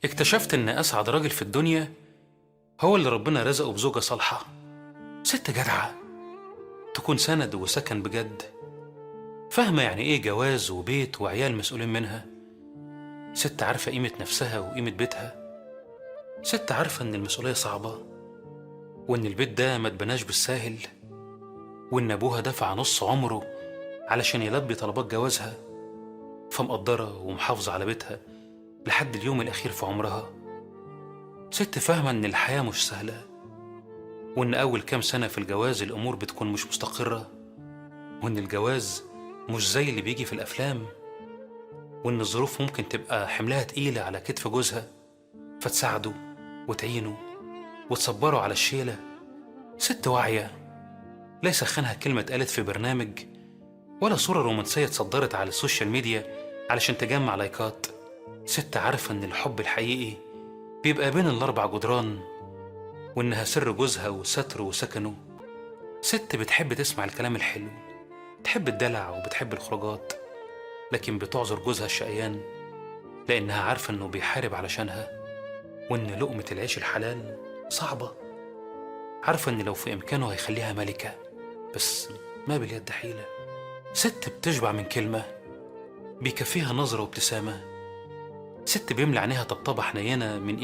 اكتشفت إن أسعد راجل في الدنيا هو اللي ربنا رزقه بزوجة صالحة، ست جدعة تكون سند وسكن بجد، فاهمة يعني إيه جواز وبيت وعيال مسؤولين منها، ست عارفة قيمة نفسها وقيمة بيتها، ست عارفة إن المسؤولية صعبة، وإن البيت ده ما اتبناش بالساهل، وإن أبوها دفع نص عمره علشان يلبي طلبات جوازها، فمقدرة ومحافظة على بيتها لحد اليوم الأخير في عمرها. ست فاهمة إن الحياة مش سهلة، وإن أول كام سنة في الجواز الأمور بتكون مش مستقرة، وإن الجواز مش زي اللي بيجي في الأفلام، وإن الظروف ممكن تبقى حملها تقيلة على كتف جوزها، فتساعده وتعينه وتصبره على الشيلة. ست واعية، لا يسخنها كلمة اتقالت في برنامج، ولا صورة رومانسية اتصدرت على السوشيال ميديا علشان تجمع لايكات. ست عارفة إن الحب الحقيقي بيبقى بين الأربع جدران، وإنها سر جوزها وستره وسكنه. ست بتحب تسمع الكلام الحلو، بتحب الدلع وبتحب الخروجات، لكن بتعذر جوزها الشقيان لأنها عارفة إنه بيحارب علشانها، وإن لقمة العيش الحلال صعبة. عارفة إن لو في إمكانه هيخليها ملكة، بس ما باليد حيلة. ست بتشبع من كلمة، بيكفيها نظرة وابتسامة. ست بيملى عينيها طبطبة حنينة من